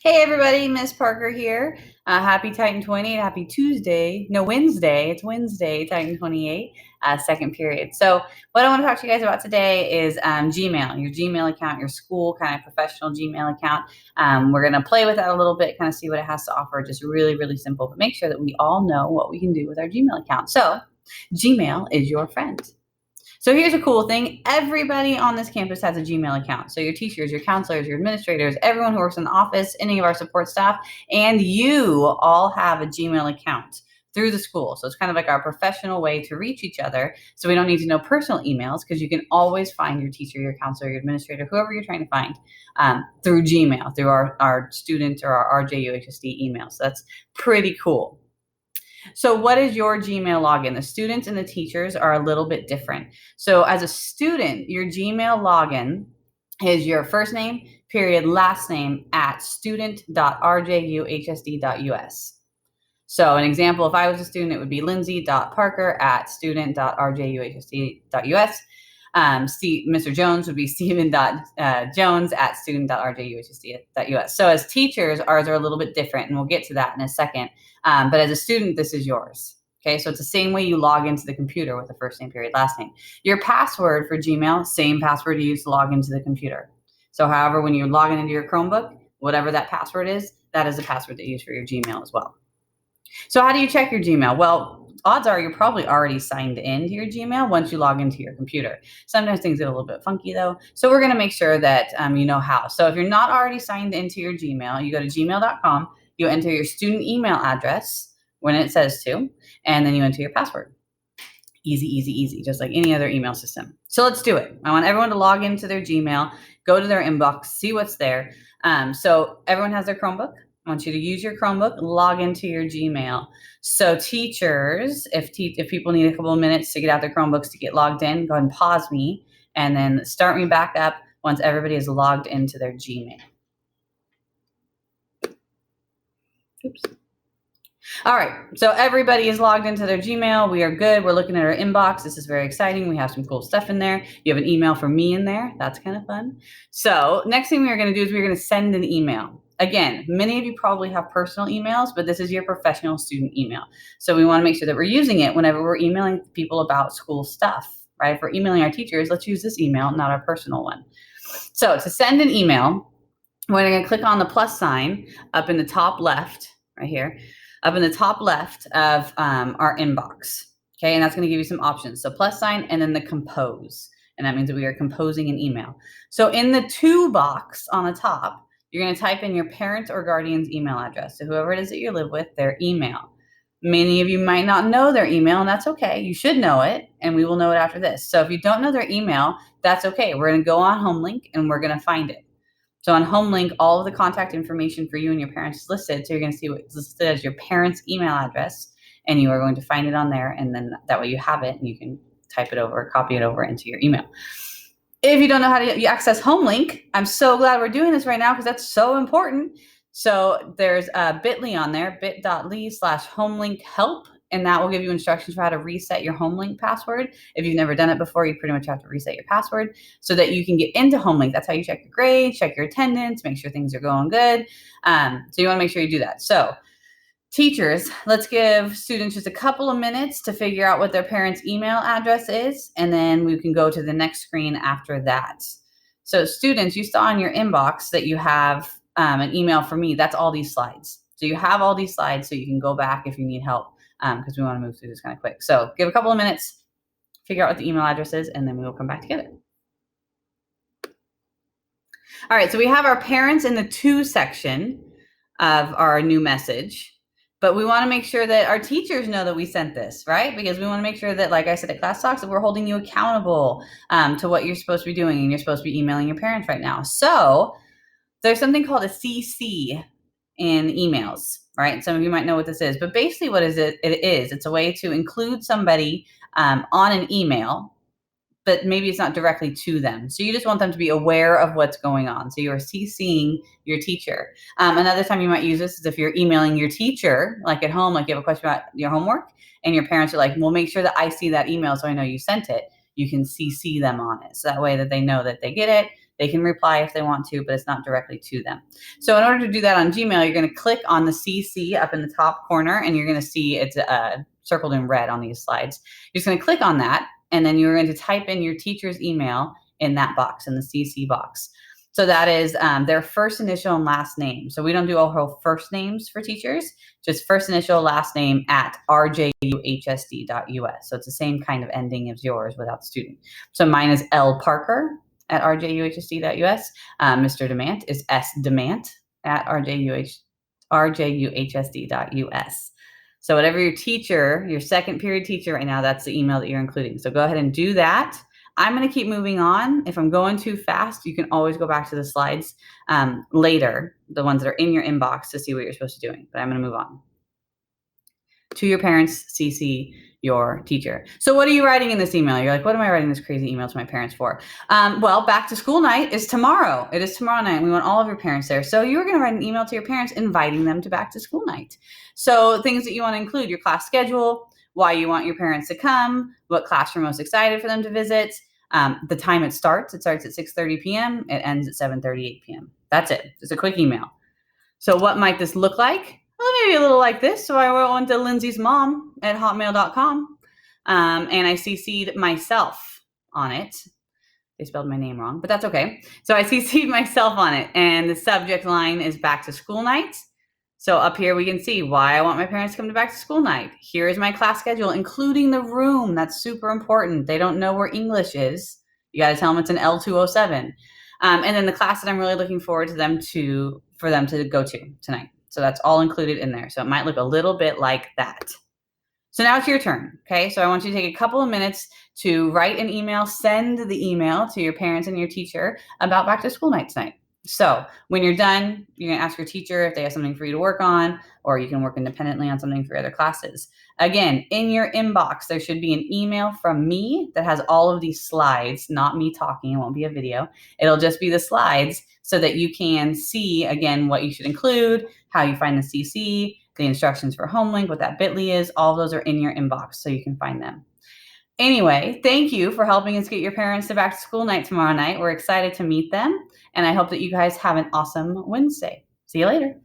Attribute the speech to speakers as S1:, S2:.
S1: Hey everybody, Miss Parker here. Happy Titan 28, happy Tuesday. No, Wednesday. It's Wednesday, Titan 28, second period. So what I want to talk to you guys about today is Gmail, your Gmail account, your school kind of professional Gmail account. We're going to play with that a little bit, kind of see what it has to offer. Just really, really simple, but make sure that we all know what we can do with our Gmail account. So Gmail is your friend. So here's a cool thing. Everybody on this campus has a Gmail account. So your teachers, your counselors, your administrators, everyone who works in the office, any of our support staff, and you all have a Gmail account through the school. So it's kind of like our professional way to reach each other. So we don't need to know personal emails because you can always find your teacher, your counselor, your administrator, whoever you're trying to find through Gmail, through our student or our RJUHSD email. So that's pretty cool. So what is your Gmail login? The students and the teachers are a little bit different. So as a student, your Gmail login is your first name, period, last name at student.rjuhsd.us. So an example, if I was a student, it would be lindsay.parker at student.rjuhsd.us. Mr. Jones would be Stephen.Jones at student.rjuhsd.us. So as teachers, ours are a little bit different, and we'll get to that in a second. But as a student, this is yours. Okay, so it's the same way you log into the computer with the first name, period, last name. Your password for Gmail, same password you use to log into the computer. So however, when you're logging into your Chromebook, whatever that password is, that is the password that you use for your Gmail as well. So how do you check your Gmail? Well, odds are you're probably already signed into your Gmail once you log into your computer. Sometimes things get a little bit funky though. So we're going to make sure that you know how. So if you're not already signed into your Gmail, you go to gmail.com, you enter your student email address when it says to, and then you enter your password. Easy, easy, easy, just like any other email system. So let's do it. I want everyone to log into their Gmail, go to their inbox, see what's there. So everyone has their Chromebook. I want you to use your Chromebook, log into your Gmail. So teachers, if people need a couple of minutes to get out their Chromebooks to get logged in, go ahead and pause me and then start me back up once everybody is logged into their Gmail. Oops. All right, so everybody is logged into their Gmail. We are good. We're looking at our inbox. This is very exciting. We have some cool stuff in there. You have an email from me in there. That's kind of fun. So next thing we're going to do is we're going to send an email. Again, many of you probably have personal emails, but this is your professional student email. So we want to make sure that we're using it whenever we're emailing people about school stuff, right? If we're emailing our teachers, let's use this email, not our personal one. So to send an email, we're going to click on the plus sign up in the top left, right here, up in the top left of our inbox. Okay, and that's going to give you some options. So plus sign and then the compose. And that means that we are composing an email. So in the to box on the top, you're going to type in your parent or guardian's email address. So whoever it is that you live with, their email. Many of you might not know their email, and that's okay. You should know it, and we will know it after this. So if you don't know their email, that's okay. We're going to go on HomeLink, and we're going to find it. So on HomeLink, all of the contact information for you and your parents is listed. So you're going to see what's listed as your parents' email address, and you are going to find it on there. And then that way you have it, and you can type it over, copy it over into your email. If you don't know how to access HomeLink, I'm so glad we're doing this right now because that's so important. So there's a bit.ly on there, bit.ly/HomeLink-help. And that will give you instructions for how to reset your HomeLink password. If you've never done it before, you pretty much have to reset your password so that you can get into HomeLink. That's how you check your grades, check your attendance, make sure things are going good. So you want to make sure you do that. So teachers, let's give students just a couple of minutes to figure out what their parents' email address is, and then we can go to the next screen after that. So students, you saw in your inbox that you have an email from me. That's all these slides. So you have all these slides so you can go back if you need help because we want to move through this kind of quick. So give a couple of minutes, figure out what the email address is, and then we will come back together. All right, so we have our parents in the to section of our new message. But we want to make sure that our teachers know that we sent this, right? Because we want to make sure that, like I said at Class Talks, that we're holding you accountable to what you're supposed to be doing, and you're supposed to be emailing your parents right now. So there's something called a CC in emails, right? Some of you might know what this is, but basically what is it? It's a way to include somebody on an email, but maybe it's not directly to them. So you just want them to be aware of what's going on. So you're CCing your teacher. Another time you might use this is if you're emailing your teacher, like at home, like you have a question about your homework, and your parents are like, well, make sure that I see that email so I know you sent it. You can CC them on it. So that way that they know that they get it, They can reply if they want to, but it's not directly to them. So in order to do that on Gmail, you're going to click on the CC up in the top corner, and you're going to see it's circled in red on these slides. You're just going to click on that, and then you're going to type in your teacher's email in that box, in the CC box. So that is their first initial and last name. So we don't do all whole first names for teachers, just first initial, last name at rjuhsd.us. So it's the same kind of ending as yours without student. So mine is L Parker at rjuhsd.us. Mr. Demant is S Demant at rjuhsd.us. So whatever your teacher, your second period teacher right now, that's the email that you're including. So go ahead and do that. I'm going to keep moving on. If I'm going too fast, you can always go back to the slides later, the ones that are in your inbox, to see what you're supposed to be doing. But I'm going to move on. To your parents, CC your teacher. So what are you writing in this email? You're like, what am I writing this crazy email to my parents for? Well, back to school night is tomorrow. It is tomorrow night. We want all of your parents there. So you're going to write an email to your parents inviting them to back to school night. So things that you want to include: your class schedule, why you want your parents to come, what class you're most excited for them to visit, the time it starts. It starts at 6:30 p.m. It ends at 7:38 p.m. That's it. It's a quick email. So what might this look like? Well, maybe a little like this. So I went to Lindsay's mom at hotmail.com, and I CC'd myself on it. They spelled my name wrong, but that's okay. So I CC'd myself on it, and the subject line is back to school night. So up here we can see why I want my parents to come to back to school night. Here is my class schedule, including the room. That's super important. They don't know where English is. You got to tell them it's an L207. And then the class that I'm really looking forward to for them to go to tonight. So that's all included in there. So it might look a little bit like that. So now it's your turn. Okay. So I want you to take a couple of minutes to write an email, send the email to your parents and your teacher about back to school night tonight. So when you're done, you're going to ask your teacher if they have something for you to work on, or you can work independently on something for your other classes. Again, in your inbox, there should be an email from me that has all of these slides, not me talking. It won't be a video. It'll just be the slides so that you can see, again, what you should include, how you find the CC, the instructions for HomeLink, what that bit.ly is. All of those are in your inbox, so you can find them. Anyway, thank you for helping us get your parents to back to school night tomorrow night. We're excited to meet them, and I hope that you guys have an awesome Wednesday. See you later.